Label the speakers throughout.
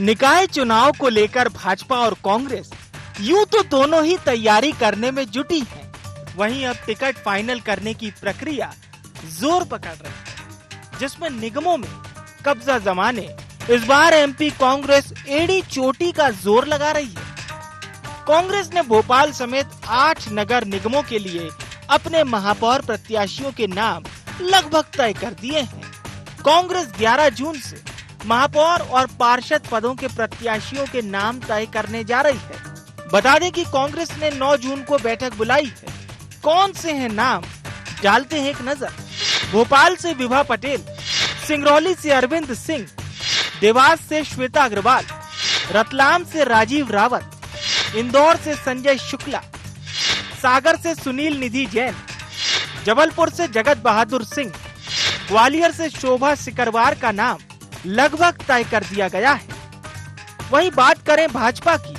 Speaker 1: निकाय चुनाव को लेकर भाजपा और कांग्रेस यूं तो दोनों ही तैयारी करने में जुटी हैं। वहीं अब टिकट फाइनल करने की प्रक्रिया जोर पकड़ रही है, जिसमें निगमों में कब्जा जमाने इस बार एमपी कांग्रेस एड़ी चोटी का जोर लगा रही है। कांग्रेस ने भोपाल समेत 8 नगर निगमों के लिए अपने महापौर प्रत्याशियों के नाम लगभग तय कर दिए हैं। कांग्रेस 11 जून से महापौर और पार्षद पदों के प्रत्याशियों के नाम तय करने जा रही है। बता दें कि कांग्रेस ने 9 जून को बैठक बुलाई है। कौन से हैं नाम, डालते हैं एक नजर। भोपाल से विभा पटेल, सिंगरौली से अरविंद सिंह, देवास से श्वेता अग्रवाल, रतलाम से राजीव रावत, इंदौर से संजय शुक्ला, सागर से सुनील निधि जैन, जबलपुर से जगत बहादुर सिंह, ग्वालियर से शोभा सिकरवार का नाम लगभग तय कर दिया गया है। वहीं बात करें भाजपा की,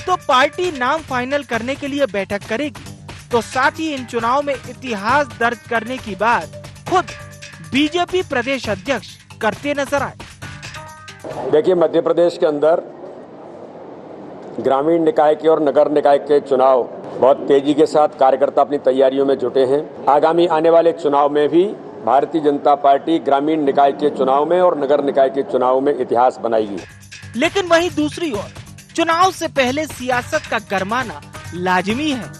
Speaker 1: तो पार्टी नाम फाइनल करने के लिए बैठक करेगी, तो साथ ही इन चुनाव में इतिहास दर्ज करने की बात खुद बीजेपी प्रदेश अध्यक्ष करते नजर आए।
Speaker 2: देखिए, मध्य प्रदेश के अंदर ग्रामीण निकाय के और नगर निकाय के चुनाव बहुत तेजी के साथ कार्यकर्ता अपनी तैयारियों में जुटे हैं। आगामी आने वाले चुनाव में भी भारतीय जनता पार्टी ग्रामीण निकाय के चुनाव में और नगर निकाय के चुनाव में इतिहास बनाएगी।
Speaker 1: लेकिन वहीं दूसरी ओर चुनाव से पहले सियासत का गरमाना लाजिमी है।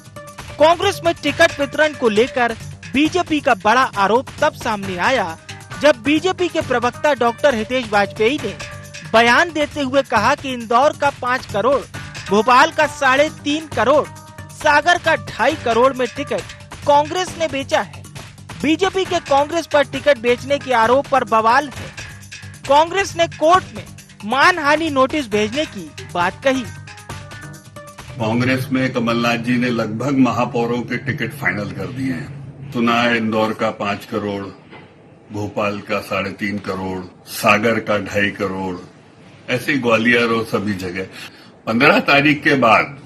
Speaker 1: कांग्रेस में टिकट वितरण को लेकर बीजेपी का बड़ा आरोप तब सामने आया जब बीजेपी के प्रवक्ता डॉक्टर हितेश वाजपेयी ने बयान देते हुए कहा कि इंदौर का 5 करोड़, भोपाल का 3.5 करोड़, सागर का 2.5 करोड़ में टिकट कांग्रेस ने बेचा है। बीजेपी के कांग्रेस पर टिकट बेचने के आरोप पर बवाल है। कांग्रेस ने कोर्ट में मानहानि नोटिस भेजने की बात कही।
Speaker 3: कांग्रेस में कमलनाथ जी ने लगभग महापौरों के टिकट फाइनल कर दिए हैं। सुना है इंदौर का 5 करोड़, भोपाल का 3.5 करोड़, सागर का 2.5 करोड़, ऐसे ग्वालियर और सभी जगह। 15 तारीख के बाद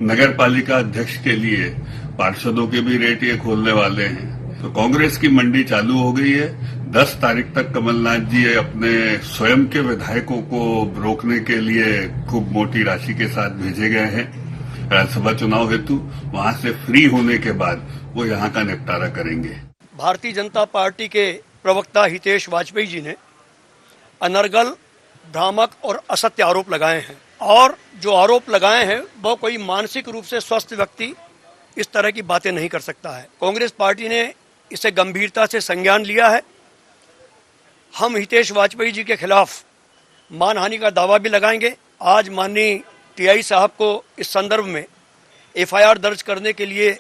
Speaker 3: नगर पालिका अध्यक्ष के लिए पार्षदों के भी रेट ये खोलने वाले हैं, तो कांग्रेस की मंडी चालू हो गई है। 10 तारीख तक कमलनाथ जी अपने स्वयं के विधायकों को रोकने के लिए खूब मोटी राशि के साथ भेजे गए हैं राज्यसभा चुनाव हेतु। वहां से फ्री होने के बाद वो यहाँ का निपटारा करेंगे।
Speaker 4: भारतीय जनता पार्टी के प्रवक्ता हितेश वाजपेयी जी ने अनर्गल, भ्रामक और असत्य आरोप लगाए हैं, और जो आरोप लगाए हैं वो कोई मानसिक रूप से स्वस्थ व्यक्ति इस तरह की बातें नहीं कर सकता है। कांग्रेस पार्टी ने इसे गंभीरता से संज्ञान लिया है। हम हितेश वाजपेयी जी के खिलाफ मानहानि का दावा भी लगाएंगे। आज माननीय टीआई साहब को इस संदर्भ में एफआईआर दर्ज करने के लिए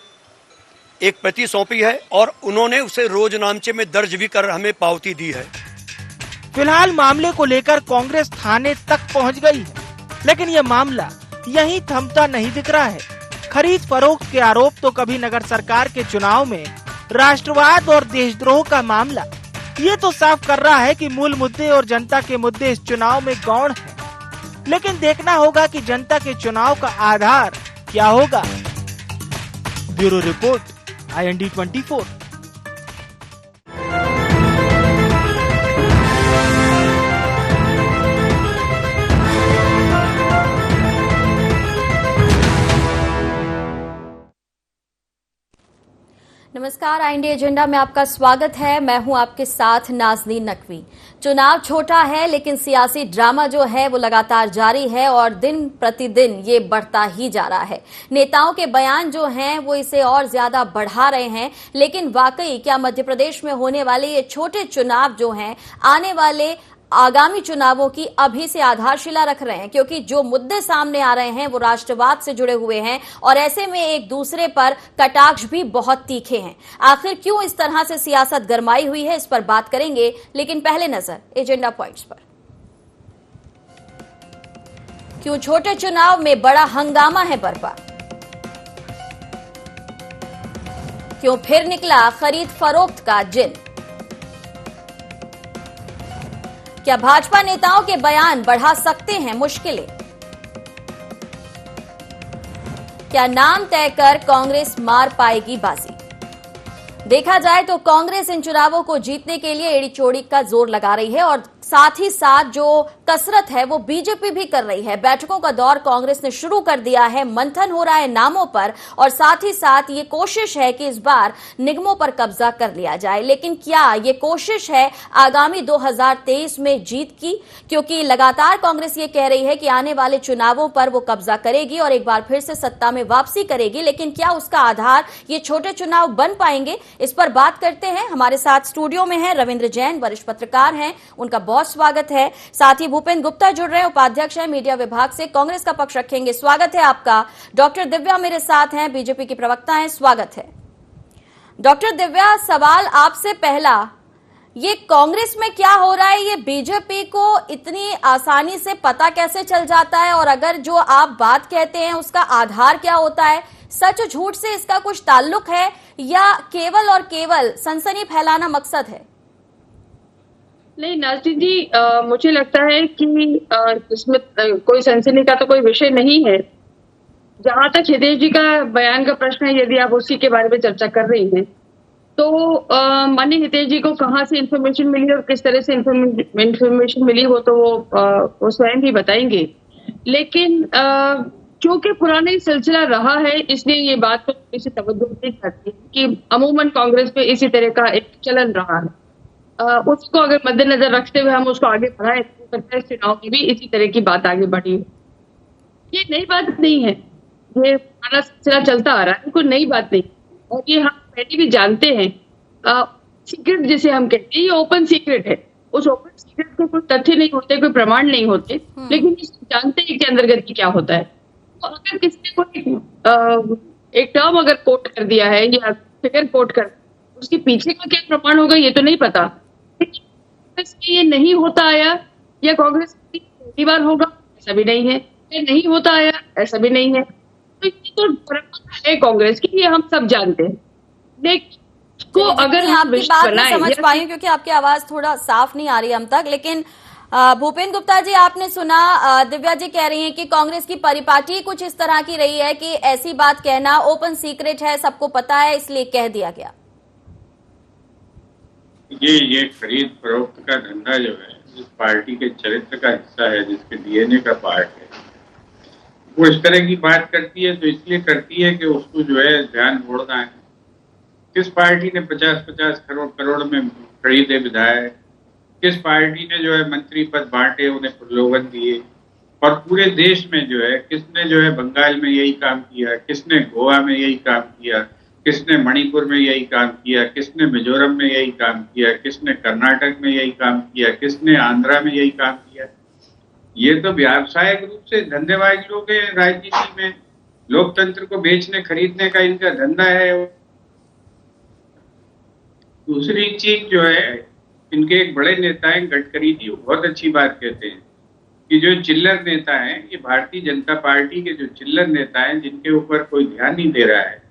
Speaker 4: एक प्रति सौंपी है, और उन्होंने उसे रोजनामचे में दर्ज भी कर हमें पावती दी है।
Speaker 1: फिलहाल मामले को लेकर कांग्रेस थाने तक पहुंच गई है, लेकिन यह मामला यहीं थमता नहीं दिख रहा है। खरीद फरोख्त के आरोप तो कभी नगर सरकार के चुनाव में राष्ट्रवाद और देशद्रोह का मामला, ये तो साफ कर रहा है कि मूल मुद्दे और जनता के मुद्दे इस चुनाव में गौण हैं। लेकिन देखना होगा कि जनता के चुनाव का आधार क्या होगा। Bureau report, IND 24।
Speaker 5: नमस्कार, IND एजेंडा में आपका स्वागत है। मैं हूं आपके साथ नाज़नीन नकवी। चुनाव छोटा है, लेकिन सियासी ड्रामा जो है वो लगातार जारी है और दिन प्रतिदिन ये बढ़ता ही जा रहा है। नेताओं के बयान जो हैं वो इसे और ज्यादा बढ़ा रहे हैं। लेकिन वाकई क्या मध्य प्रदेश में होने वाले ये छोटे चुनाव जो हैं आने वाले आगामी चुनावों की अभी से आधारशिला रख रहे हैं? क्योंकि जो मुद्दे सामने आ रहे हैं वो राष्ट्रवाद से जुड़े हुए हैं, और ऐसे में एक दूसरे पर कटाक्ष भी बहुत तीखे हैं। आखिर क्यों इस तरह से सियासत गरमाई हुई है, इस पर बात करेंगे, लेकिन पहले नजर एजेंडा पॉइंट्स पर। क्यों छोटे चुनाव में बड़ा हंगामा है बरपा? क्यों फिर निकला खरीद फरोख्त का जिन? क्या भाजपा नेताओं के बयान बढ़ा सकते हैं मुश्किलें? क्या नाम तय कर कांग्रेस मार पाएगी बाजी? देखा जाए तो कांग्रेस इन चुनावों को जीतने के लिए एड़ी चोड़ी का जोर लगा रही है और साथ ही साथ जो कसरत है वो बीजेपी भी कर रही है। बैठकों का दौर कांग्रेस ने शुरू कर दिया है, मंथन हो रहा है नामों पर, और साथ ही साथ ये कोशिश है कि इस बार निगमों पर कब्जा कर लिया जाए। लेकिन क्या ये कोशिश है आगामी 2023 में जीत की? क्योंकि लगातार कांग्रेस ये कह रही है कि आने वाले चुनावों पर वो कब्जा करेगी और एक बार फिर से सत्ता में वापसी करेगी, लेकिन क्या उसका आधार ये छोटे चुनाव बन पाएंगे? इस पर बात करते हैं। हमारे साथ स्टूडियो में हैं रविंद्र जैन, वरिष्ठ पत्रकार हैं, उनका बहुत स्वागत है। साथ ही भूपेंद्र गुप्ता जुड़ रहे हैं, उपाध्यक्ष हैं मीडिया विभाग से, कांग्रेस का पक्ष रखेंगे। स्वागत है आपका। डॉक्टर दिव्या मेरे साथ हैं, बीजेपी की प्रवक्ता हैं, स्वागत है। डॉक्टर दिव्या, सवाल आपसे पहला, ये कांग्रेस में क्या हो रहा है, ये बीजेपी को इतनी आसानी से पता कैसे चल जाता है? और अगर जो आप बात कहते हैं उसका आधार क्या होता है? सच झूठ से इसका कुछ ताल्लुक है या केवल और केवल सनसनी फैलाना मकसद है?
Speaker 6: नहीं नाज़रीन जी, मुझे लगता है कि इसमें कोई सनसनी का तो कोई विषय नहीं है। जहां तक हितेश जी का बयान का प्रश्न है, यदि आप उसी के बारे में चर्चा कर रही हैं, तो माननीय हितेश जी को कहाँ से इंफॉर्मेशन मिली और किस तरह से इंफॉर्मेशन मिली हो तो वो स्वयं ही बताएंगे। लेकिन चूंकि पुराना ही सिलसिला रहा है, इसलिए ये बात को थोड़ी सी तवज्जो दी जाती है कि अमूमन कांग्रेस में इसी तरह का एक चलन रहा है। उसको अगर मद्देनजर रखते हुए हम उसको आगे बढ़ाएं तो चुनाव में भी इसी तरह की बात आगे बढ़ी। ये नई बात नहीं है, ये पुराना सिलसिला चलता आ रहा है, कोई नई बात नहीं। और ये हम पहले भी जानते हैं, सीक्रेट जिसे हम कहते हैं, ये ओपन सीक्रेट है। उस ओपन सीक्रेट को कोई तथ्य नहीं होते, कोई प्रमाण नहीं होते, लेकिन जानते हैं कि अंतर्गत की क्या होता है। तो अगर किसी ने कोई एक टर्म अगर कोट कर दिया है या फिगर कोट कर, उसके पीछे का क्या प्रमाण होगा ये तो नहीं पता। ये नहीं होता आया या कांग्रेस पहली बार होगा ऐसा भी नहीं है, ये नहीं होता आया ऐसा भी नहीं है। तो ये तो परंपरा है कांग्रेस की, ये हम सब जानते हैं। लेकिन को अगर हम
Speaker 5: आपकी बात नहीं समझ पाई क्योंकि आपकी आवाज थोड़ा साफ नहीं आ रही हम तक। लेकिन भूपेंद्र गुप्ता जी, आपने सुना दिव्या जी कह रही हैं कि कांग्रेस की परिपाटी कुछ इस तरह की रही है कि ऐसी बात कहना ओपन सीक्रेट है, सबको पता है, इसलिए कह दिया गया।
Speaker 7: ये खरीद फरोख्त का धंधा जो है, जिस पार्टी के चरित्र का हिस्सा है, जिसके डीएनए का पार्ट है, वो इस तरह की बात करती है तो इसलिए करती है कि उसको जो है ध्यान मोड़ना है। किस पार्टी ने 50-50 करोड़ में खरीदे विधायक, किस पार्टी ने जो है मंत्री पद बांटे, उन्हें प्रलोभन दिए, और पूरे देश में जो है किसने जो है बंगाल में यही काम किया, किसने गोवा में यही काम किया, किसने मणिपुर में यही काम किया, किसने मिजोरम में यही काम किया, किसने कर्नाटक में यही काम किया, किसने आंध्रा में यही काम किया। ये तो व्यावसायिक रूप से धंधेबाज लोग हैं राजनीति में, लोकतंत्र को बेचने खरीदने का इनका धंधा है। दूसरी चीज जो है, इनके एक बड़े नेता हैं गडकरी जी, वो बहुत अच्छी बात कहते हैं कि जो चिल्लर नेता हैं, ये भारतीय जनता पार्टी के जो चिल्लर नेता हैं, जिनके ऊपर कोई ध्यान नहीं दे रहा है,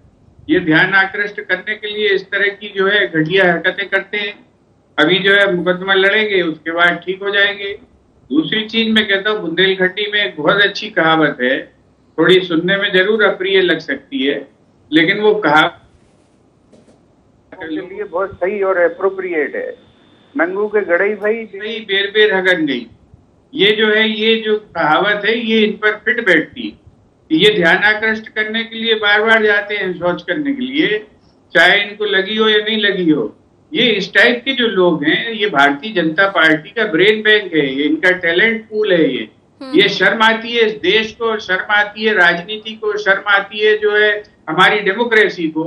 Speaker 7: ये ध्यान आकृष्ट करने के लिए इस तरह की जो है घटिया हरकतें करते हैं। अभी जो है मुकदमा लड़ेंगे, उसके बाद ठीक हो जाएंगे। दूसरी चीज मैं कहता हूँ, बुंदेलखंडी में एक बहुत अच्छी कहावत है, थोड़ी सुनने में जरूर अप्रिय लग सकती है, लेकिन वो कहावत
Speaker 8: के लिए बहुत सही और एप्रोप्रिएट है। नंगू के गड़ई भाई
Speaker 7: बेर बेर हगन गई, ये जो है, ये जो कहावत है, ये इन पर फिट बैठती है। ये ध्यान आकृष्ट करने के लिए बार बार जाते हैं शौच करने के लिए, चाहे इनको लगी हो या नहीं लगी हो। ये इस टाइप के जो लोग हैं, ये भारतीय जनता पार्टी का ब्रेन बैंक है, ये इनका टैलेंट पूल है। ये शर्म आती है इस देश को, शर्म आती है राजनीति को, शर्म आती है जो है हमारी डेमोक्रेसी को,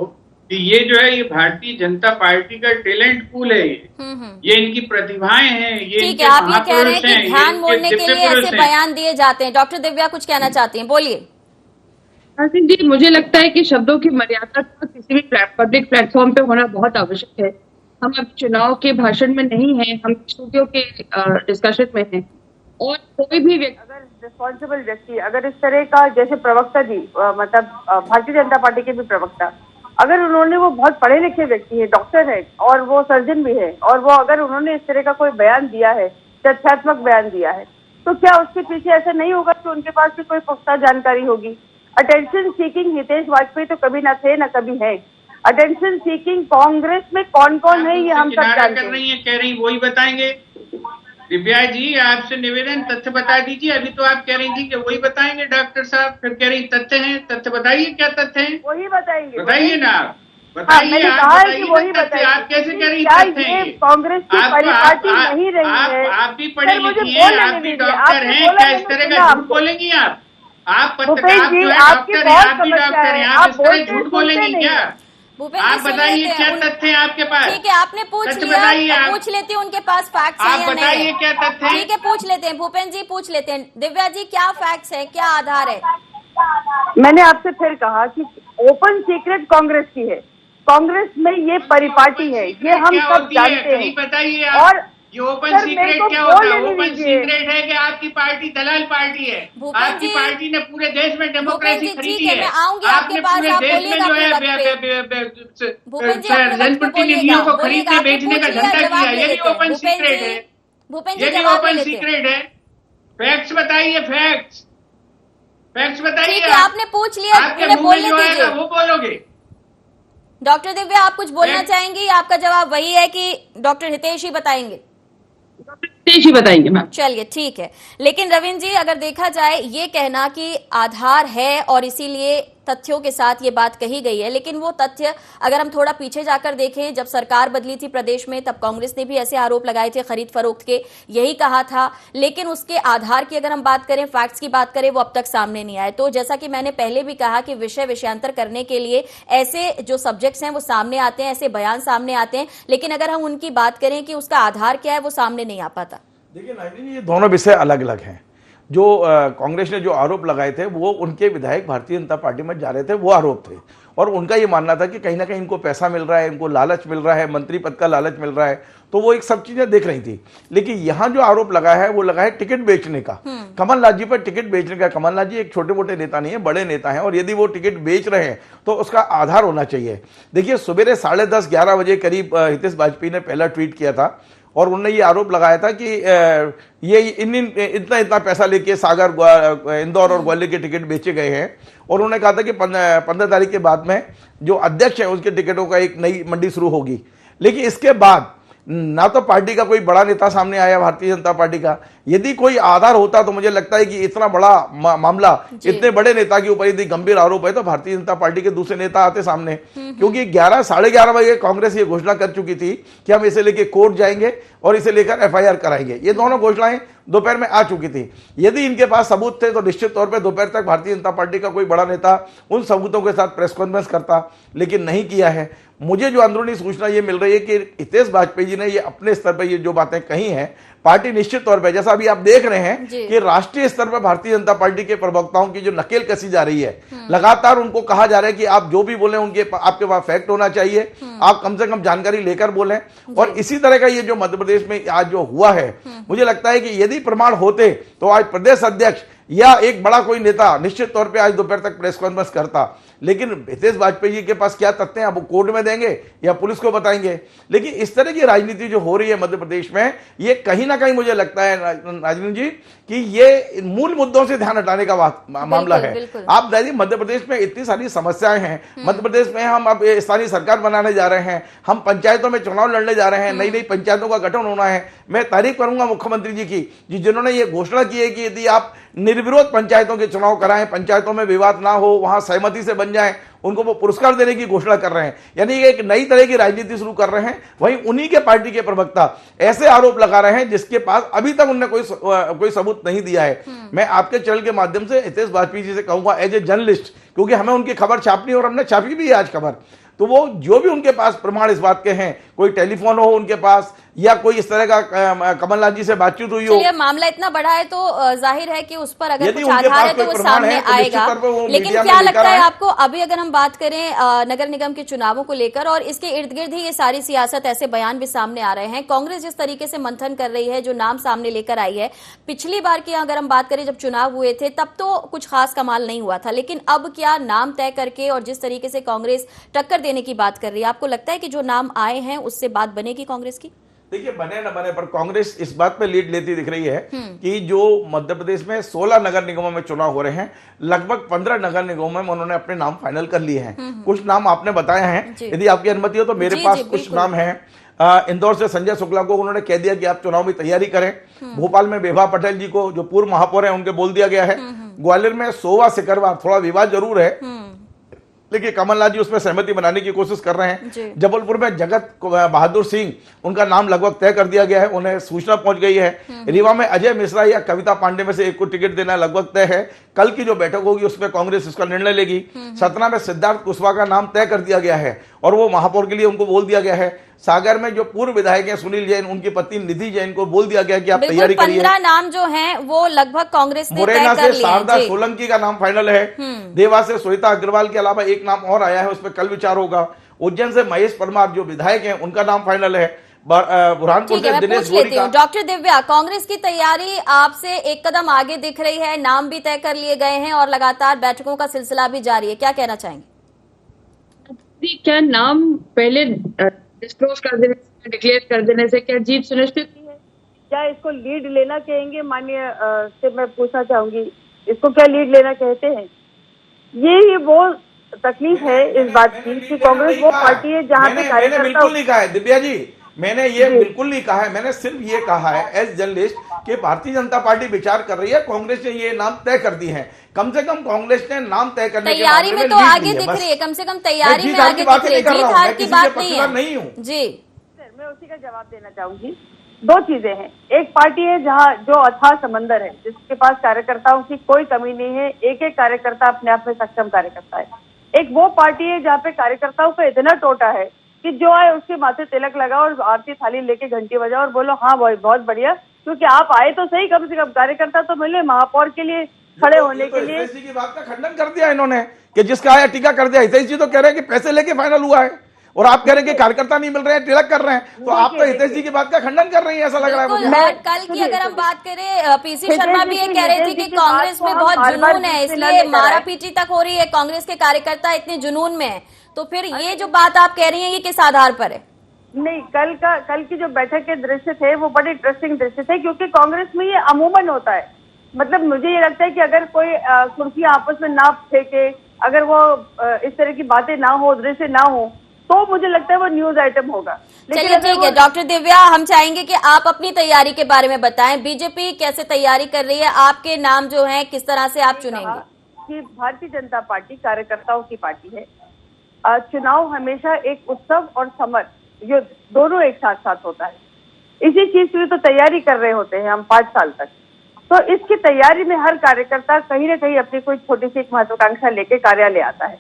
Speaker 7: कि ये जो है ये भारतीय जनता पार्टी का टैलेंट पूल है। ये इनकी प्रतिभाएं हैं, ये
Speaker 5: ठीक है। आप ये कह रहे हैं कि ध्यान मोड़ने के लिए ऐसे बयान दिए जाते हैं। डॉक्टर दिव्या कुछ कहना चाहती हैं, बोलिए।
Speaker 6: जी, मुझे लगता है कि शब्दों की मर्यादा किसी भी पब्लिक प्लेटफॉर्म पे होना बहुत आवश्यक है। हम अब चुनाव के भाषण में नहीं हैं, हम स्टूडियो के डिस्कशन में हैं। और कोई भी
Speaker 8: अगर रिस्पॉन्सिबल व्यक्ति अगर इस तरह का, जैसे प्रवक्ता जी, मतलब भारतीय जनता पार्टी के भी प्रवक्ता, अगर उन्होंने, वो बहुत पढ़े लिखे व्यक्ति है, डॉक्टर है और वो सर्जन भी है, और वो अगर उन्होंने इस तरह का कोई बयान दिया है, तथ्यात्मक बयान दिया है, तो क्या उसके पीछे ऐसा नहीं होगा कि उनके पास भी कोई पुख्ता जानकारी होगी? अटेंशन सीकिंग हितेश वाजपेयी तो कभी ना थे, ना कभी है। अटेंशन सीकिंग कांग्रेस में कौन कौन है, ये हम सब जानते हैं।
Speaker 7: कह रही वही बताएंगे। दिव्या जी, आपसे निवेदन, तथ्य बता दीजिए। अभी तो आप कह रही थी कि वही बताएंगे डॉक्टर साहब, फिर कह रही तथ्य हैं। तथ्य बताइए, क्या तथ्य हैं?
Speaker 8: वही बताएंगे,
Speaker 7: बताइए ना आप,
Speaker 8: हाँ,
Speaker 7: बताइए।
Speaker 8: मैंने
Speaker 7: आप
Speaker 8: कहा है
Speaker 7: बताइए
Speaker 8: कि वही
Speaker 7: ना तथ्य।
Speaker 8: बताइए।
Speaker 7: आप कैसे कह रही
Speaker 8: क्या
Speaker 7: तथ्य हैं
Speaker 8: ये
Speaker 7: ये?
Speaker 8: कांग्रेस की परिपाटी नहीं रही है?
Speaker 7: आप भी पढ़े
Speaker 8: सर, मुझे
Speaker 7: लिखी हैं,
Speaker 8: बोलने
Speaker 7: आप भी
Speaker 8: दीजिए।
Speaker 7: डॉक्टर
Speaker 8: आपने
Speaker 7: हैं,
Speaker 8: बोला,
Speaker 7: क्या इस
Speaker 8: मैंने
Speaker 7: तरह
Speaker 8: सुना
Speaker 7: का झूठ
Speaker 8: आपको।
Speaker 7: बोलेंगी आप? आप
Speaker 8: भूपेश
Speaker 7: पत्रकार
Speaker 8: जी,
Speaker 7: जो है
Speaker 8: आपकी
Speaker 7: डॉक्टर हैं,
Speaker 8: बहुत
Speaker 7: आप भी
Speaker 8: समस्या
Speaker 7: डॉक्टर
Speaker 8: है,
Speaker 7: हैं,
Speaker 8: आप
Speaker 7: आप इस तरह
Speaker 8: बोलते
Speaker 7: झूठ
Speaker 8: सुनते
Speaker 7: बोलेंगी
Speaker 8: नहीं
Speaker 7: क्या?
Speaker 8: है।
Speaker 5: भूपेश जी
Speaker 7: आप
Speaker 5: सुन
Speaker 7: बताइए
Speaker 5: लेते
Speaker 7: क्या
Speaker 5: हैं
Speaker 7: तथ्य है आपके पास?
Speaker 5: ठीक है, आपने पूछ
Speaker 7: तथ्य
Speaker 5: लिया,
Speaker 7: बताइए आप।
Speaker 5: पूछ लेते हैं उनके पास फैक्ट्स हैं
Speaker 7: आप
Speaker 5: या नहीं
Speaker 7: बताइए
Speaker 5: है।
Speaker 7: क्या तथ्य है?
Speaker 5: ठीक है, पूछ लेते हैं भूपेन्द्र जी, पूछ लेते हैं। दिव्या जी, क्या फैक्ट्स है, क्या आधार है?
Speaker 8: मैंने आपसे फिर कहा कि ओपन सीक्रेट कांग्रेस की है। कांग्रेस में ये परिपाटी है, ये हम
Speaker 7: क्या
Speaker 8: सब
Speaker 7: होती है?
Speaker 8: जानते
Speaker 7: कहीं
Speaker 8: हैं।
Speaker 7: बताइए
Speaker 8: और
Speaker 7: आप। ये ओपन
Speaker 8: सर, मेरे
Speaker 7: सीक्रेट
Speaker 8: को
Speaker 7: क्या होता है?
Speaker 8: बोलने
Speaker 7: ओपन
Speaker 8: दीजिए।
Speaker 7: सीक्रेट है कि आपकी पार्टी दलाल पार्टी है।
Speaker 5: भूपेन्द्र
Speaker 7: आपकी
Speaker 5: जी,
Speaker 7: पार्टी ने पूरे देश में
Speaker 5: भूपेन्द्र
Speaker 7: डेमोक्रेसी
Speaker 5: जी, ठीक
Speaker 7: खरीदी
Speaker 5: है,
Speaker 7: है।
Speaker 5: मैं आऊंगी आपके
Speaker 7: आपने
Speaker 5: पास,
Speaker 7: पूरे
Speaker 5: आप
Speaker 7: देश में
Speaker 5: बोलिएगा
Speaker 7: जो
Speaker 5: अपने
Speaker 7: है
Speaker 5: वक्त पे। भूपेन्द्र जी अपने वक्त पे
Speaker 7: जनप्रतिनिधियों को
Speaker 5: बोलिएगा,
Speaker 7: खरीदने
Speaker 5: आपने
Speaker 7: बेचने
Speaker 5: पूछ
Speaker 7: का
Speaker 5: लिया,
Speaker 7: धंधा
Speaker 5: जवाब
Speaker 7: किया।
Speaker 5: ले
Speaker 7: ये भी
Speaker 5: लेते हैं।
Speaker 7: ओपन सीक्रेट है।
Speaker 5: भूपेन्द्र
Speaker 7: ये
Speaker 5: जी
Speaker 7: भी
Speaker 5: जवाब ले
Speaker 7: ओपन
Speaker 5: लेते हैं।
Speaker 7: सीक्रेट है। फैक्ट्स बताइए, फैक्ट्स। फैक्ट्स बताइए।
Speaker 5: ठीक है, आपने पूछ लिया,
Speaker 7: आपके
Speaker 5: उन्हें
Speaker 7: मुंह में
Speaker 5: बोलने
Speaker 7: जो आएगा
Speaker 5: दीजिए।
Speaker 7: वो बोलोगे।
Speaker 5: डॉक्टर दिव्या, आप कुछ बोलना चाहेंगी? आपका जवाब वही है कि डॉक्टर हितेश ही बताएंगे?
Speaker 6: तेज ही बताएंगे मैम।
Speaker 5: चलिए ठीक है, लेकिन रविंद्र जी, अगर देखा जाए ये कहना कि आधार है और इसीलिए तथ्यों के साथ ये बात कही गई है, लेकिन वो तथ्य अगर हम थोड़ा पीछे जाकर देखें, जब सरकार बदली थी प्रदेश में, तब कांग्रेस ने भी ऐसे आरोप लगाए थे खरीद फरोख्त के, यही कहा था, लेकिन उसके आधार की अगर हम बात करें, फैक्ट्स की बात करें, वो अब तक सामने नहीं आए। तो जैसा कि मैंने पहले भी कहा कि विषय विषयांतर करने के लिए ऐसे जो सब्जेक्ट्स हैं वो सामने आते हैं, ऐसे बयान सामने आते हैं, लेकिन अगर हम उनकी बात करें कि उसका आधार क्या है, वो सामने नहीं आ पाता।
Speaker 9: देखिए नाज़रीन, ये दोनों विषय अलग अलग हैं। जो कांग्रेस ने जो आरोप लगाए थे वो उनके विधायक भारतीय जनता पार्टी में जा रहे थे, वो आरोप थे, और उनका ये मानना था कि कहीं ना कहीं इनको पैसा मिल रहा है, इनको लालच मिल रहा है, मंत्री पद का लालच मिल रहा है, तो वो एक सब चीजें देख रही थी। लेकिन यहाँ जो आरोप लगा है वो लगा है टिकट बेचने का, कमलनाथ जी पर टिकट बेचने का। कमलनाथ जी एक छोटे मोटे नेता नहीं है, बड़े नेता हैं, और यदि वो टिकट बेच रहे हैं तो उसका आधार होना चाहिए। देखिए, सवेरे 10:30-11 बजे करीब हितेश वाजपेयी ने पहला ट्वीट किया था और उन्होंने ये आरोप लगाया था कि ये इतना पैसा लेके सागर, इंदौर और ग्वालियर के टिकट बेचे गए हैं, और उन्होंने कहा था कि 15 तारीख के बाद में जो अध्यक्ष है उसके टिकटों का एक नई मंडी शुरू होगी। लेकिन इसके बाद ना तो पार्टी का कोई बड़ा नेता सामने आया, भारतीय जनता पार्टी का। यदि कोई आधार होता तो मुझे लगता है कि इतना बड़ा मामला, इतने बड़े नेता के ऊपर यदि गंभीर आरोप है तो भारतीय जनता पार्टी के दूसरे नेता आते सामने। क्योंकि 11-11:30 बजे कांग्रेस ये घोषणा कर चुकी थी कि हम इसे लेकर कोर्ट जाएंगे और इसे लेकर FIR कराएंगे। ये दोनों घोषणाएं दोपहर में आ चुकी थी। यदि इनके पास सबूत थे तो निश्चित तौर पर दोपहर तक भारतीय जनता पार्टी का कोई बड़ा नेता उन सबूतों के साथ प्रेस कॉन्फ्रेंस करता, लेकिन नहीं किया है। मुझे जो अंदरूनी सूचना ये मिल रही है कि हितेश वाजपेयी जी ने ये अपने स्तर पर ये जो बातें कही हैं, पार्टी निश्चित तौर पर, जैसा अभी आप देख रहे हैं कि राष्ट्रीय स्तर पर भारतीय जनता पार्टी के प्रवक्ताओं की जो नकेल कसी जा रही है, लगातार उनको कहा जा रहा है कि आप जो भी बोले उनके आपके पास फैक्ट होना चाहिए, आप कम से कम जानकारी लेकर बोलें। और इसी तरह का ये जो मध्य प्रदेश में आज जो हुआ है, मुझे लगता है कि यदि प्रमाण होते तो आज प्रदेश अध्यक्ष या एक बड़ा कोई नेता निश्चित तौर पे आज दोपहर तक प्रेस कॉन्फ्रेंस करता। लेकिन हितेश वाजपेयी जी के पास क्या तथ्य हैं, अब वो कोर्ट में देंगे या पुलिस को बताएंगे। लेकिन इस तरह की राजनीति जो हो रही है मध्य प्रदेश में, ये कहीं ना कहीं मुझे लगता है नाज़रीन जी कि ये मूल मुद्दों से ध्यान हटाने का मामला है। आप देखिए, मध्य प्रदेश में इतनी सारी समस्याएं हैं। मध्य प्रदेश में हम अब स्थानीय सरकार बनाने जा रहे हैं, हम पंचायतों में चुनाव लड़ने जा रहे हैं, नई नई पंचायतों का गठन होना है। मैं तारीफ करूंगा मुख्यमंत्री जी की, जिन्होंने ये घोषणा की है कि यदि आप निर्विरोध पंचायतों के चुनाव कराएं, पंचायतों में विवाद ना हो, वहां सहमति से बन जाएं, उनको वो पुरस्कार देने की घोषणा कर रहे हैं। यानी एक नई तरह की राजनीति शुरू कर रहे हैं। वहीं उन्हीं के पार्टी के प्रवक्ता ऐसे आरोप लगा रहे हैं जिसके पास अभी तक उन्होंने कोई सबूत नहीं दिया है। मैं आपके चैनल के माध्यम से हितेश वाजपेयी जी से कहूंगा, एज ए जर्नलिस्ट, क्योंकि हमें उनकी खबर छापनी और हमने छापी भी है आज खबर, तो वो जो भी उनके पास प्रमाण इस बात के हैं, कोई टेलीफोन हो उनके पास या कोई इस तरह का कमलनाथ जी से बातचीत हुई हो।
Speaker 5: मामला इतना बड़ा है तो जाहिर है कि उस पर अगर कुछ
Speaker 9: उनके
Speaker 5: आधार है तो वो सामने आएगा। लेकिन क्या लगता है आपको, अभी अगर हम बात करें नगर निगम के चुनावों को लेकर और इसके इर्द गिर्द ही ये सारी सियासत, ऐसे बयान भी सामने आ रहे हैं, कांग्रेस जिस तरीके से मंथन कर रही है, जो नाम सामने लेकर आई है, पिछली बार की अगर हम बात करें जब चुनाव हुए थे तब तो कुछ खास कमाल नहीं हुआ था, लेकिन अब क्या नाम तय करके और जिस तरीके से कांग्रेस टक्कर देने की बात कर रही है, आपको लगता है कि जो नाम आए हैं उससे बात बनेगी कांग्रेस की?
Speaker 9: देखिए बने न बने पर कांग्रेस इस बात पे लीड लेती दिख रही है कि जो मध्य प्रदेश में 16 नगर निगमों में चुनाव हो रहे हैं, लगभग 15 नगर निगमों में उन्होंने अपने नाम फाइनल कर लिए हैं। कुछ नाम आपने बताए हैं, यदि आपकी अनुमति हो तो मेरे पास कुछ नाम है। इंदौर से संजय शुक्ला को उन्होंने कह दिया कि आप चुनाव में तैयारी करें। भोपाल में बेभा पटेल जी को, जो पूर्व महापौर है, उनके बोल दिया गया है। ग्वालियर में सोवा सिकरवार, थोड़ा विवाद जरूर है लेकिन कमलनाथ जी उसमें सहमति बनाने की कोशिश कर रहे हैं। जबलपुर में जगत बहादुर सिंह, उनका नाम लगभग तय कर दिया गया है, उन्हें सूचना पहुंच गई है। रीवा में अजय मिश्रा या कविता पांडे में से एक को टिकट देना लगभग तय है। कल की जो बैठक होगी उसमें कांग्रेस इसका निर्णय लेगी। सतना में सिद्धार्थ कुशवाहा का नाम तय कर दिया गया है और वो महापौर के लिए उनको बोल दिया गया है। सागर में जो पूर्व विधायक हैं सुनील जैन, उनकी पत्नी निधि जैन को बोल दिया गया कि आप तैयारी करिए।
Speaker 5: 15 नाम जो हैं वो लगभग कांग्रेस ने
Speaker 9: मुरैना
Speaker 5: तय कर
Speaker 9: से
Speaker 5: लिए हैं।
Speaker 9: शारदा सोलंकी का नाम फाइनल है। देवास से श्वेता अग्रवाल के अलावा एक नाम और आया है, उस पर कल विचार होगा। उज्जैन से महेश परमार जो विधायक हैं, उनका नाम फाइनल है। बुरहानपुर से दिनेश गोरी का।
Speaker 5: डॉक्टर दिव्या, कांग्रेस की तैयारी आपसे एक कदम आगे दिख रही है, नाम भी तय कर लिए गए हैं और लगातार बैठकों का सिलसिला भी जारी है, क्या कहना चाहेंगे?
Speaker 6: क्या नाम पहले डिस्क्लोज कर देने से, डिक्लेयर कर देने से क्या जीत सुनिश्चित है?
Speaker 8: क्या इसको लीड लेना कहेंगे? माननीय से मैं पूछना चाहूंगी, इसको क्या लीड लेना कहते हैं? ये वो तकलीफ है इस बात की कि कांग्रेस वो पार्टी है जहाँ पे कार्यकर्ता।
Speaker 9: बिल्कुल नहीं कहा है दिव्या जी, मैंने ये बिल्कुल नहीं कहा है। मैंने सिर्फ ये कहा है एज जर्नलिस्ट कि भारतीय जनता पार्टी विचार कर रही है, कांग्रेस ने ये नाम तय कर दी है। कम से कम कांग्रेस ने नाम तय करने के
Speaker 5: तैयारी में तो आगे दिख रही है, कम से कम तैयारी में आगे दिख रही है, जीत हार की बात नहीं है जी।
Speaker 8: सर मैं उसी का जवाब देना चाहूंगी। दो चीजें हैं, एक पार्टी है जहाँ जो अथाह समंदर है, जिसके पास कार्यकर्ताओं की कोई कमी नहीं है, एक एक कार्यकर्ता अपने आप में सक्षम कार्यकर्ता है। एक वो पार्टी है जहाँ पे कार्यकर्ताओं का इतना टोटा है कि जो आए उसके माथे तिलक लगाओ और आरती थाली लेके घंटी बजाओ और बोलो हाँ भाई बहुत बढ़िया, क्योंकि आप आए तो सही, कम से कम कार्यकर्ता तो मिले महापौर के लिए खड़े होने के लिए।
Speaker 9: हितैषी की बात का खंडन कर दिया इन्होंने कि जिसका आया टीका कर दिया। हितैषी तो कह रहे हैं कि पैसे लेके फाइनल हुआ है और आप कह रहे हैं कि कार्यकर्ता नहीं मिल रहे हैं, तिलक कर रहे हैं, तो आप तो हितैषी की बात का खंडन कर रही हैं, ऐसा लग रहा है मुझे।
Speaker 5: कल की अगर हम बात करें, पीसी शर्मा भी ये कह रहे थे कि कांग्रेस में बहुत जुनून है, इसलिए मारा पीटी तक हो रही है, कांग्रेस के कार्यकर्ता इतने जुनून में है। तो फिर ये जो बात आप कह रही हैं ये किस आधार पर है?
Speaker 8: नहीं, कल की जो बैठक के दृश्य थे वो बड़े इंटरेस्टिंग दृश्य थे, क्योंकि कांग्रेस में ये अमूमन होता है। मतलब मुझे ये लगता है कि अगर कोई कुर्सियां आपस में ना फेंके, अगर वो इस तरह की बातें ना हो, दृश्य ना हो, तो मुझे लगता है वो न्यूज आइटम होगा।
Speaker 5: चलिए ठीक है डॉक्टर दिव्या, हम चाहेंगे कि आप अपनी तैयारी के बारे में बताएं। बीजेपी कैसे तैयारी कर रही है, आपके नाम जो हैं किस तरह से आप चुनेंगे?
Speaker 8: कि भारतीय जनता पार्टी कार्यकर्ताओं की पार्टी है। चुनाव हमेशा एक उत्सव और समर, युद्ध दोनों एक साथ साथ होता है। इसी चीज की तो तैयारी कर रहे होते हैं हम 5 साल तक। तो इसकी तैयारी में हर कार्यकर्ता कहीं ना कहीं अपनी कोई छोटी सी एक महत्वाकांक्षा लेके कार्यालय आता है।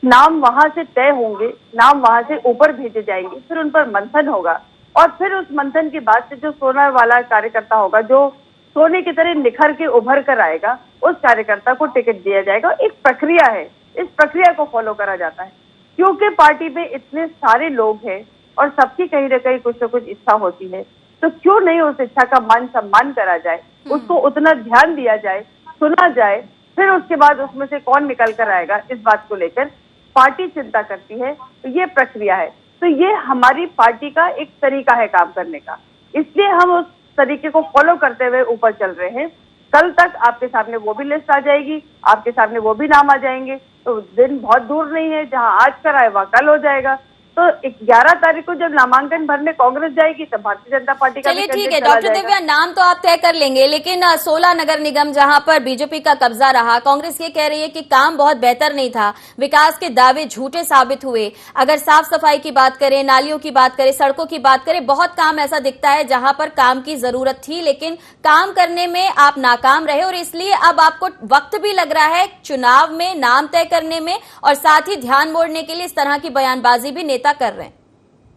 Speaker 8: नाम वहां से तय होंगे, नाम वहां से ऊपर भेजे जाएंगे, फिर उन पर मंथन होगा और फिर उस मंथन के बाद से जो सोना वाला कार्यकर्ता होगा, जो सोने की तरह निखर के उभर कर आएगा, उस कार्यकर्ता को टिकट दिया जाएगा। एक प्रक्रिया है, इस प्रक्रिया को फॉलो करा जाता है। क्योंकि पार्टी में इतने सारे लोग हैं और सबकी कहीं ना कहीं कुछ न कुछ इच्छा होती है, तो क्यों नहीं उस इच्छा का मान सम्मान करा जाए, उसको उतना ध्यान दिया जाए, सुना जाए, फिर उसके बाद उसमें से कौन निकल कर आएगा, इस बात को लेकर पार्टी चिंता करती है। तो ये प्रक्रिया है, तो ये हमारी पार्टी का एक तरीका है काम करने का, इसलिए हम उस तरीके को फॉलो करते हुए ऊपर चल रहे हैं। कल तक आपके सामने वो भी लिस्ट आ जाएगी, आपके सामने वो भी नाम आ जाएंगे, तो दिन बहुत दूर नहीं है, जहां आज कराए वहां कल हो जाएगा। तो 11 तारीख को जब नामांकन भरने कांग्रेस जाएगी तब भारतीय जनता पार्टी का।
Speaker 5: चलिए ठीक है डॉक्टर दिव्या, नाम तो आप तय कर लेंगे, लेकिन 16 नगर निगम जहां पर बीजेपी का कब्जा रहा, कांग्रेस ये कह रही है कि काम बहुत बेहतर नहीं था, विकास के दावे झूठे साबित हुए। अगर साफ सफाई की बात करें, नालियों की बात करें, सड़कों की बात करें, बहुत काम ऐसा दिखता है जहां पर काम की जरूरत थी, लेकिन काम करने में आप नाकाम रहे और इसलिए अब आपको वक्त भी लग रहा है चुनाव में नाम तय करने में और साथ ही ध्यान मोड़ने के लिए इस तरह की बयानबाजी भी नेता कर रहे हैं।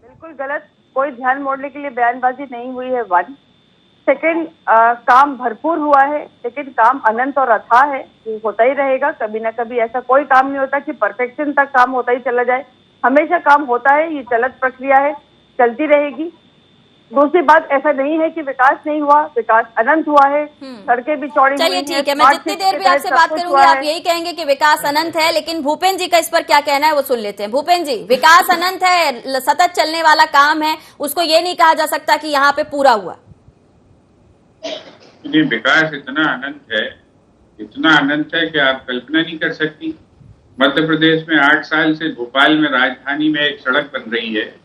Speaker 8: बिल्कुल गलत, कोई ध्यान मोड़ने के लिए बयानबाजी नहीं हुई है। 1 सेकेंड, काम भरपूर हुआ है, लेकिन काम अनंत और अथाह है, ये होता ही रहेगा। कभी ना कभी ऐसा कोई काम नहीं होता कि परफेक्शन तक काम होता ही चला जाए, हमेशा काम होता है, ये चलत प्रक्रिया है, चलती रहेगी। दूसरी बात, ऐसा नहीं है कि विकास नहीं हुआ, विकास अनंत हुआ है, सड़कें भी चौड़ी हुई हैं।
Speaker 5: चलिए ठीक है, मैं जितनी देर भी आपसे बात करूंगी आप यही कहेंगे कि विकास अनंत है, लेकिन भूपेंद्र जी का इस पर क्या कहना है वो सुन लेते हैं। भूपेंद्र जी, विकास अनंत है, सतत चलने वाला काम है, उसको ये नहीं कहा जा सकता कि यहाँ पे पूरा हुआ।
Speaker 7: जी, विकास इतना अनंत है कि आप कल्पना नहीं कर सकती। मध्य प्रदेश में 8 साल से भोपाल में राजधानी में एक सड़क बन रही है,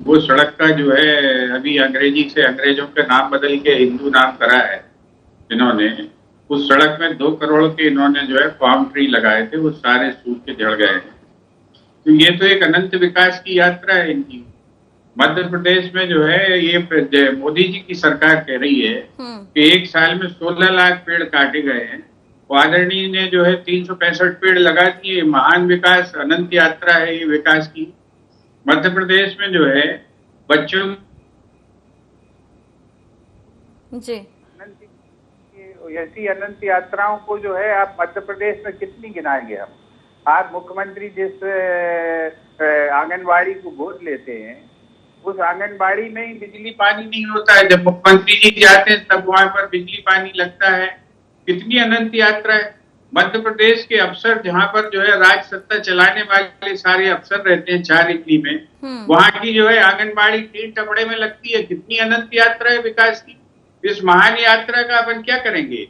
Speaker 7: वो सड़क का जो है अभी अंग्रेजी से अंग्रेजों के नाम बदल के हिंदू नाम करा है इन्होंने। उस सड़क में 2 करोड़ के इन्होंने जो है पाम ट्री लगाए थे, वो सारे सूख के जड़ गए हैं। तो ये तो एक अनंत विकास की यात्रा है इनकी। मध्य प्रदेश में जो है ये मोदी जी की सरकार कह रही है कि 1 साल में 16 लाख पेड़ काटे गए हैं। आदरणीय ने जो है 365 पेड़ लगा दिए। महान विकास, अनंत यात्रा है ये विकास की। मध्य प्रदेश में जो है बच्चों
Speaker 5: जी
Speaker 10: ऐसी अनंत यात्राओं को जो है आप मध्य प्रदेश में कितनी गिनाएंगे? आप मुख्यमंत्री जिस आंगनबाड़ी को गोद लेते हैं, उस आंगनबाड़ी में ही बिजली पानी नहीं होता है। जब मुख्यमंत्री जी जाते हैं तब वहां पर बिजली पानी लगता है। कितनी अनंत यात्रा है। मध्य प्रदेश के अफसर जहां पर जो है राज सत्ता चलाने वाले सारे अफसर रहते हैं 4 इटली में, वहां की जो है आंगनबाड़ी 3 टपड़े में लगती है। कितनी अनंत यात्रा है विकास की। इस महान यात्रा का अपन क्या करेंगे?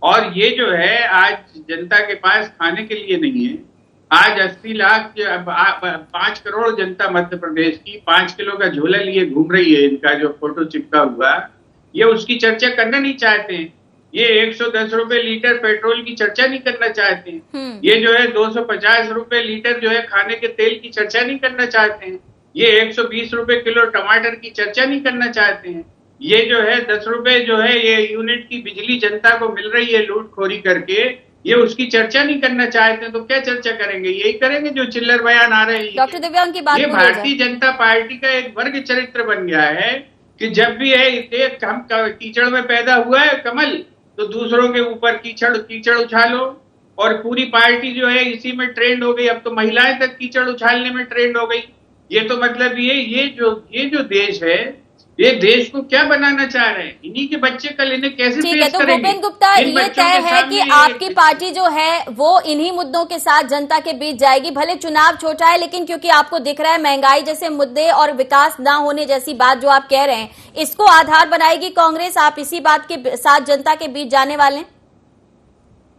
Speaker 10: और ये जो है आज जनता के पास खाने के लिए नहीं है। आज 80 लाख 5 करोड़ जनता मध्य प्रदेश की 5 किलो का झोला लिए घूम रही है। इनका जो फोटो चिपका हुआ, ये उसकी चर्चा करना नहीं चाहते हैं। ये 110 रुपए लीटर पेट्रोल की चर्चा नहीं करना चाहते हैं। ये जो है 250 रुपए लीटर जो है खाने के तेल की चर्चा नहीं करना चाहते हैं। ये 120 रुपए किलो टमाटर की चर्चा नहीं करना चाहते हैं। ये जो है 10 रुपए जो है ये यूनिट की बिजली जनता को मिल रही है लूटखोरी करके, ये उसकी चर्चा नहीं करना चाहते हैं। तो क्या चर्चा करेंगे? यही करेंगे जो चिल्लर बयान आ रहे हैं।
Speaker 5: डॉक्टर दिव्या उनकी बात
Speaker 7: ये भारतीय जनता पार्टी का एक वर्ग चरित्र बन गया है कि जब भी है हम कीचड़ में पैदा हुआ है कमल, तो दूसरों के ऊपर कीचड़ उछालो। और पूरी पार्टी जो है इसी में ट्रेंड हो गई। अब तो महिलाएं तक कीचड़ उछालने में ट्रेंड हो गई। ये तो मतलब ये जो देश है, ये देश को क्या बनाना चाह रहे हैं? इन्हीं के बच्चे कल इन्हें कैसे
Speaker 5: ठीक है, तो भूपेंद्र गुप्ता ये तय है कि आपकी पार्टी जो है वो इन्हीं मुद्दों के साथ जनता के बीच जाएगी। भले चुनाव छोटा है, लेकिन क्योंकि आपको दिख रहा है महंगाई जैसे मुद्दे और विकास ना होने जैसी बात जो आप कह रहे हैं, इसको आधार बनाएगी कांग्रेस। आप इसी बात के साथ जनता के बीच जाने वाले हैं?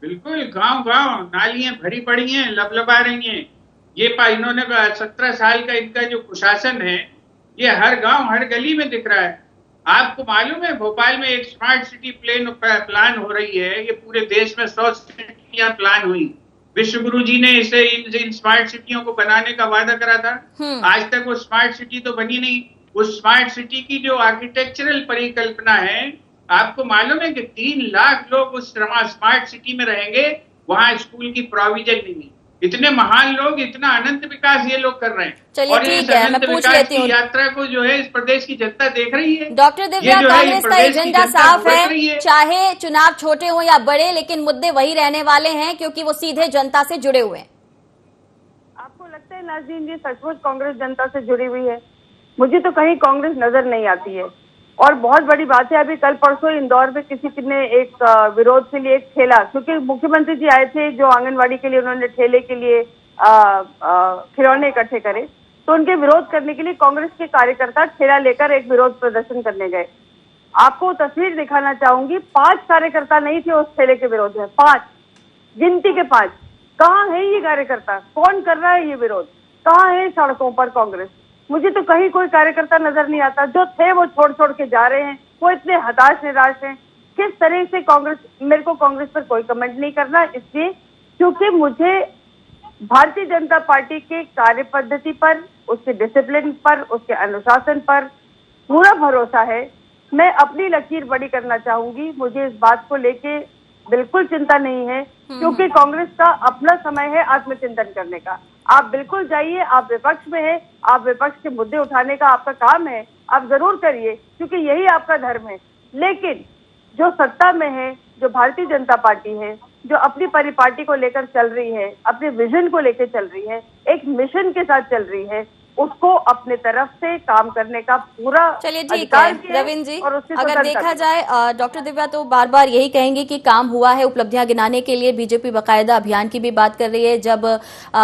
Speaker 7: बिल्कुल। गांव नालियां भरी पड़ी हैं, लबलबा रही हैं। ये इन्होंने 17 साल का इनका जो कुशासन है, ये हर गांव हर गली में दिख रहा है। आपको मालूम है भोपाल में एक स्मार्ट सिटी प्लान हो रही है। ये पूरे देश में 100 सिटियां प्लान हुई। विश्वगुरु जी ने इसे इन स्मार्ट सिटियों को बनाने का वादा करा था। आज तक वो स्मार्ट सिटी तो बनी नहीं। उस स्मार्ट सिटी की जो आर्किटेक्चरल परिकल्पना है, आपको मालूम है कि 3 लाख लोग उस स्मार्ट सिटी में रहेंगे। वहां स्कूल की प्रोविजन नहीं है। इतने महान लोग, इतना अनंत विकास ये लोग कर रहे हैं।
Speaker 5: चलिए ठीक है, मैं पूछ लेती हूँ।
Speaker 7: यात्रा को जो है इस प्रदेश की जनता देख रही है।
Speaker 5: डॉक्टर दिव्या, कांग्रेस का एजेंडा साफ है, चाहे चुनाव छोटे हो या बड़े, लेकिन मुद्दे वही रहने वाले हैं क्योंकि वो सीधे जनता से जुड़े हुए हैं।
Speaker 8: आपको लगता है नाज़रीन जी सचमुच कांग्रेस जनता से जुड़ी हुई है? मुझे तो कहीं कांग्रेस नजर नहीं आती है। और बहुत बड़ी बात है, अभी कल परसों इंदौर में किसी ने एक विरोध के लिए एक ठेला, क्योंकि मुख्यमंत्री जी आए थे जो आंगनवाड़ी के लिए उन्होंने ठेले के लिए खिलौने इकट्ठे करे, तो उनके विरोध करने के लिए कांग्रेस के कार्यकर्ता ठेला लेकर एक विरोध प्रदर्शन करने गए। आपको तस्वीर दिखाना चाहूंगी, 5 कार्यकर्ता नहीं थे उस ठेले के विरोध में। 5 गिनती के 5। कहाँ है ये कार्यकर्ता? कौन कर रहा है ये विरोध? कहाँ है सड़कों पर कांग्रेस? मुझे तो कहीं कोई कार्यकर्ता नजर नहीं आता। जो थे वो छोड़ के जा रहे हैं। वो इतने हताश निराश हैं। किस तरह से कांग्रेस, मेरे को कांग्रेस पर कोई कमेंट नहीं करना, इसलिए क्योंकि मुझे भारतीय जनता पार्टी के कार्य पद्धति पर, उसके डिसिप्लिन पर, उसके अनुशासन पर पूरा भरोसा है। मैं अपनी लकीर बड़ी करना चाहूंगी। मुझे इस बात को लेके बिल्कुल चिंता नहीं है, क्योंकि कांग्रेस का अपना समय है आत्मचिंतन करने का। आप बिल्कुल जाइए, आप विपक्ष में हैं, आप विपक्ष के मुद्दे उठाने का आपका काम है, आप जरूर करिए, क्योंकि यही आपका धर्म है। लेकिन जो सत्ता में है, जो भारतीय जनता पार्टी है, जो अपनी परिपाटी को लेकर चल रही है, अपने विजन को लेकर चल रही है, एक मिशन के साथ चल रही है, उसको अपने तरफ से काम करने का पूरा
Speaker 5: चलिए ठीक
Speaker 8: अधिकार
Speaker 5: है
Speaker 8: भी है
Speaker 5: रविंद्र जी,
Speaker 8: और उससे
Speaker 5: अगर
Speaker 8: स्वतंत्रता
Speaker 5: देखा
Speaker 8: भी।
Speaker 5: जाए डॉक्टर दिव्या तो बार बार यही कहेंगे कि काम हुआ है, उपलब्धियां गिनाने के लिए बीजेपी बकायदा अभियान की भी बात कर रही है। जब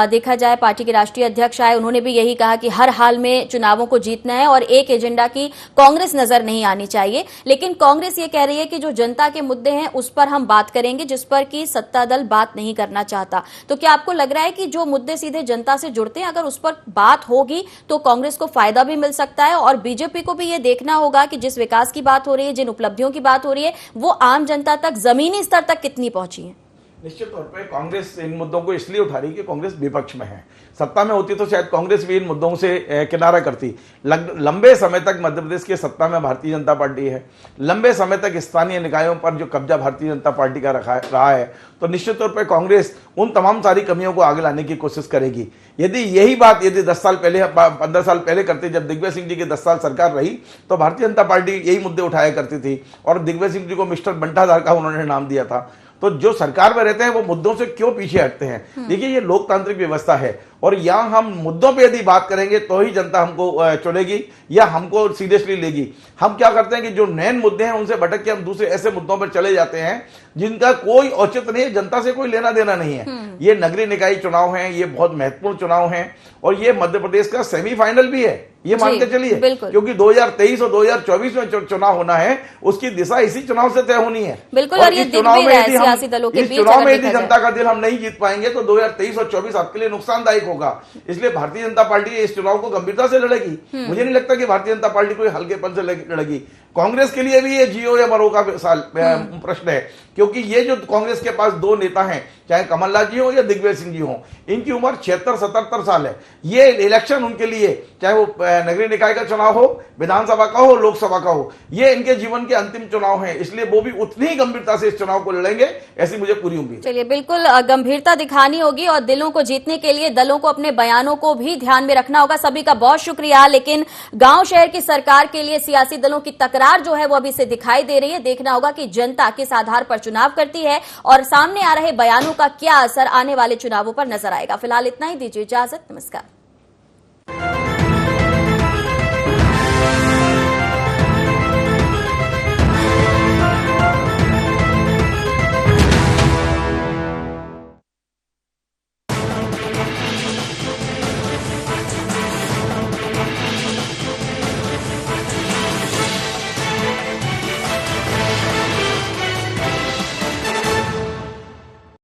Speaker 5: देखा जाए पार्टी के राष्ट्रीय अध्यक्ष आए, उन्होंने भी यही कहा कि हर हाल में चुनावों को जीतना है और एक एजेंडा की कांग्रेस नजर नहीं आनी चाहिए। लेकिन कांग्रेस ये कह रही है कि जो जनता के मुद्दे हैं उस पर हम बात करेंगे, जिस पर कि सत्ता दल बात नहीं करना चाहता। तो क्या आपको लग रहा है कि जो मुद्दे सीधे जनता से जुड़ते हैं, अगर उस पर बात होगी तो कांग्रेस को फायदा भी मिल सकता है और बीजेपी को भी ये देखना होगा कि जिस विकास की बात हो रही है, जिन उपलब्धियों की बात हो रही है, वो आम जनता तक, जमीनी स्तर तक कितनी पहुंची है?
Speaker 9: निश्चित तौर पे कांग्रेस इन मुद्दों को इसलिए उठा रही कि कांग्रेस विपक्ष में है। सत्ता में होती तो शायद कांग्रेस भी इन मुद्दों से किनारा करती। लंबे समय तक मध्य प्रदेश की सत्ता में भारतीय जनता पार्टी है, लंबे समय तक स्थानीय निकायों पर जो कब्जा भारतीय जनता पार्टी का रहा है, तो निश्चित तौर पर कांग्रेस उन तमाम सारी कमियों को आगे लाने की कोशिश करेगी। यदि यही बात 10 साल पहले, 15 साल पहले करते, जब दिग्विजय सिंह जी की 10 साल सरकार रही, तो भारतीय जनता पार्टी यही मुद्दे उठाया करती थी और दिग्विजय सिंह जी को मिस्टर बंटाधार का उन्होंने नाम दिया था। तो जो सरकार में रहते हैं वो मुद्दों से क्यों पीछे हटते हैं? देखिए, ये लोकतांत्रिक व्यवस्था है और यहाँ हम मुद्दों पे यदि बात करेंगे तो ही जनता हमको चुनेगी या हमको सीरियसली लेगी। हम क्या करते हैं कि जो नए मुद्दे हैं उनसे भटक के हम दूसरे ऐसे मुद्दों पर चले जाते हैं जिनका कोई औचित्य नहीं है, जनता से कोई लेना देना नहीं है। ये नगरीय निकाय चुनाव हैं, ये बहुत महत्वपूर्ण चुनाव हैं और ये मध्य प्रदेश का सेमीफाइनल भी है, ये मान के चलिए, क्योंकि 2023 और 2024 में चुनाव होना है, उसकी दिशा इसी चुनाव से तय होनी है।
Speaker 5: बिल्कुल, और ये
Speaker 9: चुनाव में यदि
Speaker 5: सियासी दलों के
Speaker 9: इस
Speaker 5: बीच
Speaker 9: चुनाव में यदि जनता का दिल हम नहीं जीत पाएंगे तो 2023 और 24 आपके लिए नुकसानदायक होगा। इसलिए भारतीय जनता पार्टी इस चुनाव को गंभीरता से लड़ेगी। मुझे नहीं लगता कि भारतीय जनता पार्टी कोई हल्केपन से लड़ेगी। कांग्रेस के लिए भी ये जियो या मरो का प्रश्न है, क्योंकि ये जो कांग्रेस के पास दो नेता हैं, चाहे कमलनाथ जी हो या दिग्विजय सिंह जी हो, इनकी उम्र 76-77 साल है। ये इलेक्शन उनके लिए, चाहे वो नगरीय निकाय का चुनाव हो, विधानसभा का हो, लोकसभा का हो, ये इनके जीवन के अंतिम चुनाव हैं। इसलिए वो भी उतनी ही गंभीरता से इस चुनाव को लड़ेंगे, ऐसी मुझे पूरी उम्मीद है।
Speaker 5: चलिए, बिल्कुल गंभीरता दिखानी होगी और दिलों को जीतने के लिए दलों को अपने बयानों को भी ध्यान में रखना होगा। सभी का बहुत शुक्रिया। लेकिन गांव शहर की सरकार के लिए सियासी दलों की तकरार जो है वो अभी से दिखाई दे रही है। देखना होगा कि जनता किस आधार पर चुनाव करती है और सामने आ रहे बयानों का क्या असर आने वाले चुनावों पर नजर आएगा। फिलहाल इतना ही, दीजिए इजाजत, नमस्कार।